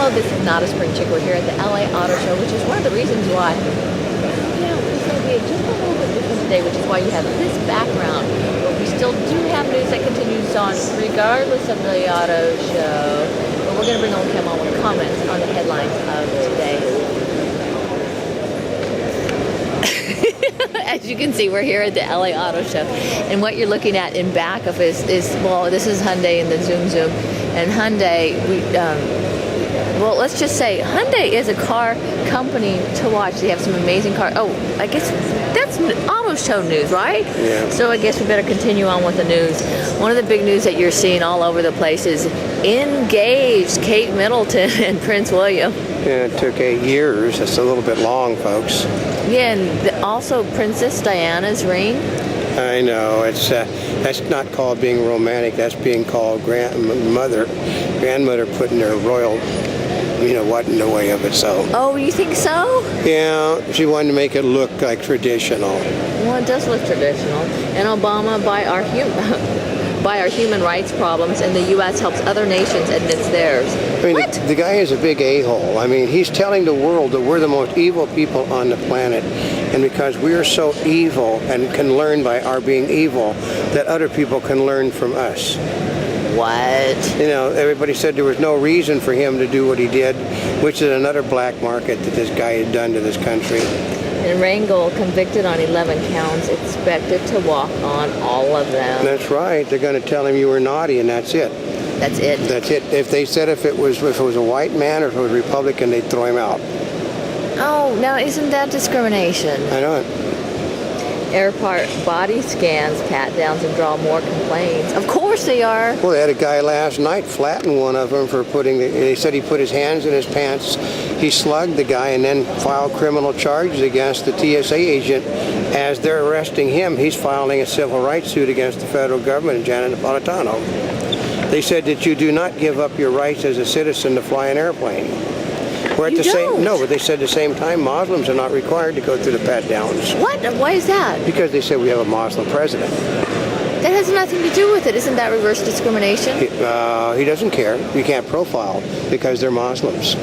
Hello, this is Not a Spring Chick. We're here at the LA Auto Show, which is one of the reasons why, it's going to be just a little bit different today, which is why you have this background. But we still do have news that continues on regardless of the auto show. But we're going to bring Oldecam on with comments on the headlines of today. As you can see, we're here at the LA Auto Show, and what you're looking at in back of us is well, this is Hyundai in the Zoom, and Hyundai, well, let's just say Hyundai is a car company to watch. They have some amazing cars. Oh, I guess that's auto show news, right? Yeah. So I guess we better continue on with the news. One of the big news that you're seeing all over the place is engaged Kate Middleton and Prince William. Yeah, it took 8 years. That's a little bit long, folks. Yeah, and also Princess Diana's ring. I know. It's that's not called being romantic. That's being called grandmother putting their royal, what in the way of it. So. Oh, you think so? Yeah, she wanted to make it look like traditional. Well, it does look traditional. And Obama, by our human rights problems, and the U.S. helps other nations admits theirs. I mean, What? the guy is a big a-hole. I mean, he's telling the world that we're the most evil people on the planet, and because we are so evil and can learn by our being evil, that other people can learn from us. What? Everybody said there was no reason for him to do what he did, which is another black market that this guy had done to this country. And Rangel, convicted on 11 counts, expected to walk on all of them. That's right. They're going to tell him you were naughty, and that's it. That's it. That's it. If they said if it was a white man or if it was a Republican, they'd throw him out. Oh, now isn't that discrimination? I know it. Airport body scans, pat-downs, and draw more complaints. Of course they are. Well, they had a guy last night flatten one of them for they said he put his hands in his pants. He slugged the guy and then filed criminal charges against the TSA agent. As they're arresting him, he's filing a civil rights suit against the federal government in Janet Napolitano. They said that you do not give up your rights as a citizen to fly an airplane. We're at but they said at the same time Muslims are not required to go through the pat-downs. What? Why is that? Because they said we have a Muslim president. That has nothing to do with it. Isn't that reverse discrimination? He doesn't care. You can't profile because they're Muslims.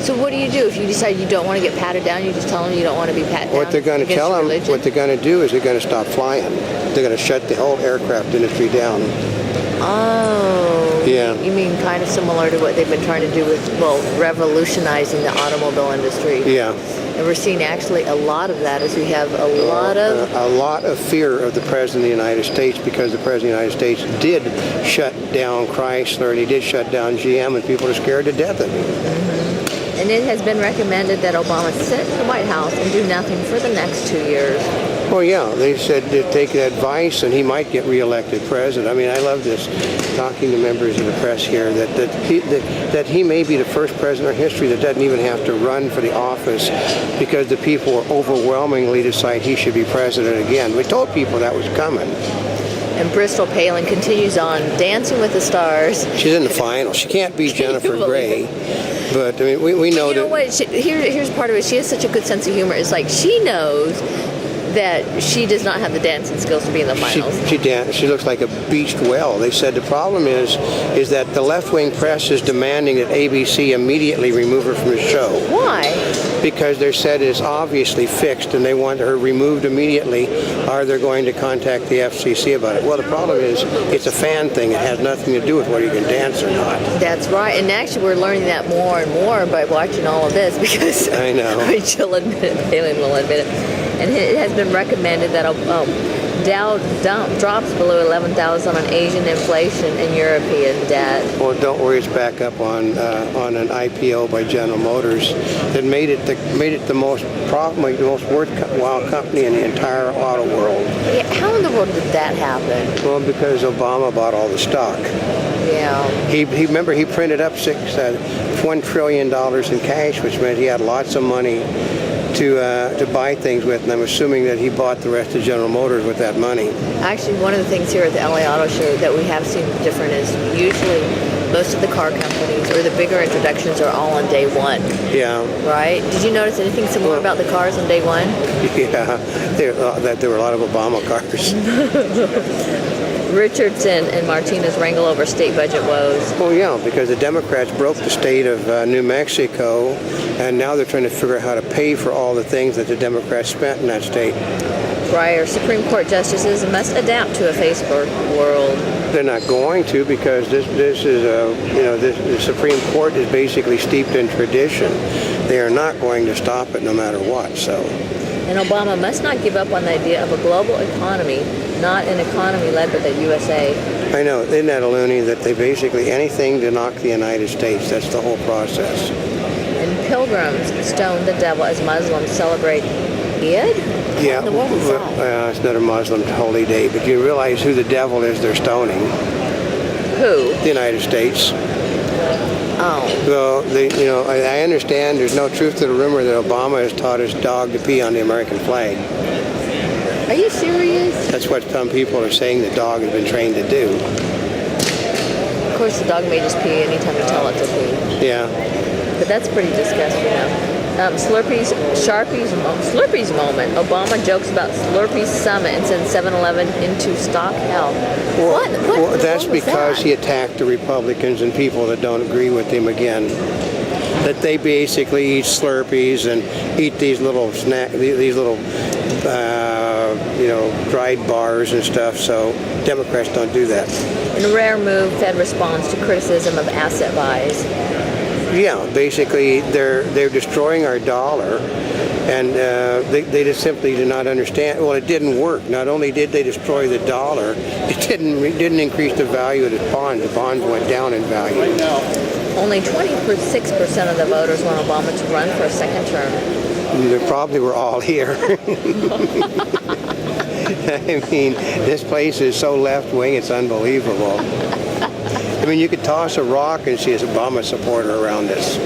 So what do you do if you decide you don't want to get patted down? You just tell them you don't want to be patted down? What they're going to tell them, what they're going to do is they're going to stop flying. They're going to shut the whole aircraft industry down. Oh. Yeah. You mean kind of similar to what they've been trying to do with, revolutionizing the automobile industry. Yeah. And we're seeing actually a lot of that as we have a lot of fear of the President of the United States, because the President of the United States did shut down Chrysler and he did shut down GM, and people are scared to death of him. Mm-hmm. And it has been recommended that Obama sit in the White House and do nothing for the next 2 years. Oh yeah, they said to take advice and he might get reelected president. I mean, I love this, talking to members of the press here, that he may be the first president in history that doesn't even have to run for the office because the people will overwhelmingly decide he should be president again. We told people that was coming. And Bristol Palin continues on Dancing with the Stars. She's in the final. She can't beat Jennifer Grey. But I mean, we know that. You know what? Here's part of it. She has such a good sense of humor. It's like she knows that she does not have the dancing skills to be in the finals. She looks like a beached whale. They said the problem is that the left-wing press is demanding that ABC immediately remove her from the show. Why? Because they said it's obviously fixed and they want her removed immediately, or they're going to contact the FCC about it. Well, the problem is it's a fan thing. It has nothing to do with whether you can dance or not. That's right. And actually we're learning that more and more by watching all of this, because I know. she'll admit it, Palin will admit it. And it has been recommended that Dow drops below 11,000 on Asian inflation and European debt. Well, don't worry, it's back up on an IPO by General Motors that made it the most worthwhile company in the entire auto world. Yeah, how in the world did that happen? Well, because Obama bought all the stock. Yeah. He printed up $1 trillion in cash, which meant he had lots of money to buy things with, and I'm assuming that he bought the rest of General Motors with that money. Actually, one of the things here at the LA Auto Show that we have seen different is usually most of the car companies or the bigger introductions are all on day one. Yeah. Right? Did you notice anything similar about the cars on day one? Yeah, there were a lot of Obama cars. Richardson and Martinez wrangle over state budget woes. Well, yeah, because the Democrats broke the state of New Mexico, and now they're trying to figure out how to pay for all the things that the Democrats spent in that state. Breyer, Supreme Court justices must adapt to a Facebook world. They're not going to, because this is the Supreme Court is basically steeped in tradition. They are not going to stop it no matter what. So. And Obama must not give up on the idea of a global economy, not an economy led by the USA. I know, isn't that a loony that they basically anything to knock the United States? That's the whole process. And pilgrims stone the devil as Muslims celebrate Eid? Yeah, In the world is that? It's not a Muslim holy day, but you realize who the devil is they're stoning. Who? The United States. Oh. Well, I understand there's no truth to the rumor that Obama has taught his dog to pee on the American flag. Are you serious? That's what some people are saying the dog has been trained to do. Of course, the dog may just pee anytime you tell it to pee. Yeah. But that's pretty disgusting, Slurpees moment. Obama jokes about Slurpees summit and sends 7-Eleven into stock hell. What that's because that? he attacked the Republicans and people that don't agree with him again. That they basically eat Slurpees and eat these little dried bars and stuff. So Democrats don't do that. In a rare move, Fed responds to criticism of asset buys. Yeah, basically they're destroying our dollar, and they just simply do not understand. Well, it didn't work. Not only did they destroy the dollar, it didn't increase the value of the bonds. The bonds went down in value. Only 26% of the voters want Obama to run for a second term. They probably were all here. I mean, this place is so left-wing, it's unbelievable. I mean, you could toss a rock and see a Obama supporter around this.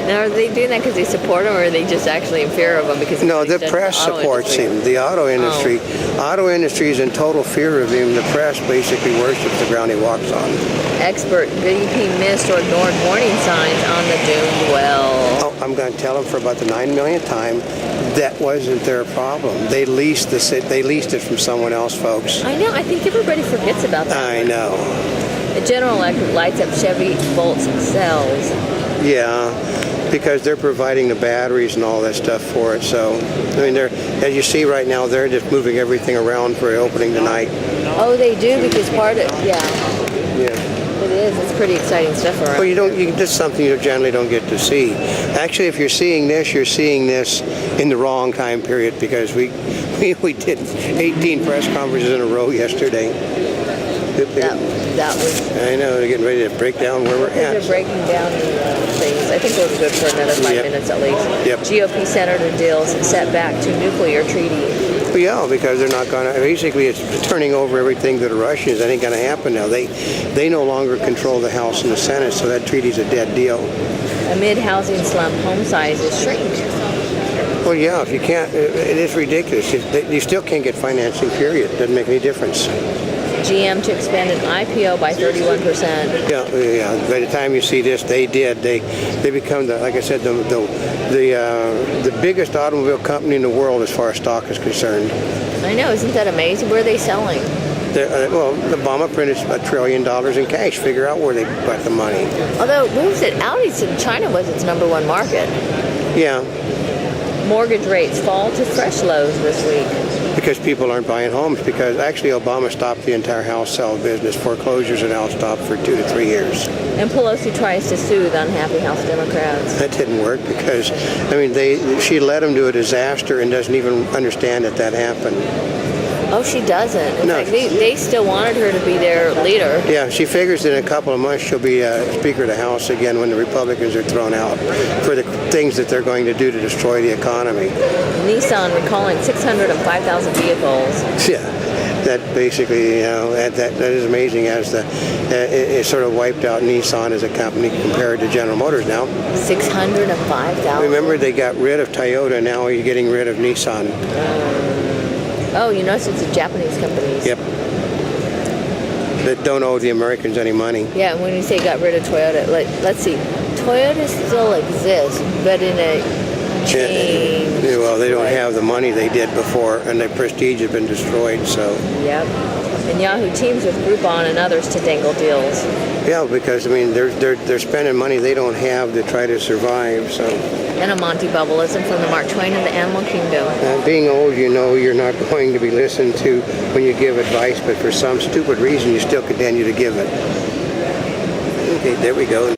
Now, are they doing that because they support him, or are they just actually in fear of him? Because no, the press supports him. The auto industry, auto industry is in total fear of him. The press basically worships the ground he walks on. Expert BP missed or ignored warning signs on the doomed well. Oh, I'm going to tell them for about the 9 millionth time. That wasn't their problem. They leased it from someone else, folks. I know. I think everybody forgets about that. I know. The General Electric lights up Chevy Volt cells. Yeah, because they're providing the batteries and all that stuff for it. So, I mean, as you see right now, they're just moving everything around for the opening tonight. Oh, they do, because part of Yeah. It is. It's pretty exciting stuff around. Well, this is something you generally don't get to see. Actually, if you're seeing this in the wrong time period, because we did 18 press conferences in a row yesterday. That was. I know, they're getting ready to break down where we're at. They're breaking down the things. I think we're good for another 5 minutes at least. Yep. GOP senator deals set back to nuclear treaty. Well, yeah, because they're not going to. Basically, it's turning over everything to the Russians. That ain't going to happen now. They no longer control the House and the Senate, so that treaty's a dead deal. Amid housing slump, home sizes shrink. Well, yeah, if you can't, it is ridiculous. You still can't get financing, period. Doesn't make any difference. GM to expand an IPO by 31%. Yeah. By the time you see this, they did. They become like I said, the biggest automobile company in the world as far as stock is concerned. I know. Isn't that amazing? Where are they selling? Obama printed $1 trillion in cash. Figure out where they got the money. Although, what was it? Audi's in China was its #1 market. Yeah. Mortgage rates fall to fresh lows this week. Because people aren't buying homes. Because actually Obama stopped the entire house sale business. Foreclosures are now stopped for 2 to 3 years. And Pelosi tries to soothe unhappy House Democrats. That didn't work because, I mean, she led them to a disaster and doesn't even understand that happened. Oh, she doesn't. In No. fact, they still wanted her to be their leader. Yeah, she figures that in a couple of months she'll be Speaker of the House again when the Republicans are thrown out for the things that they're going to do to destroy the economy. Nissan recalling 605,000 vehicles. Yeah, that basically, that is amazing as it sort of wiped out Nissan as a company compared to General Motors now. 605,000. Remember, they got rid of Toyota, now he's getting rid of Nissan. Oh, you notice it's a Japanese company. Yep. That don't owe the Americans any money. Yeah, and when you say got rid of Toyota, let's see. Toyota still exists, but in a changed. Yeah, well, they don't have the money they did before, and their prestige has been destroyed. So. Yep. And Yahoo teams with Groupon and others to dangle deals. Yeah, because I mean they're spending money they don't have to try to survive. So. And a Monty Bubbleism from the Mark Twain of the Animal Kingdom. Being old, you know you're not going to be listened to when you give advice, but for some stupid reason you still continue to give it. Okay, there we go.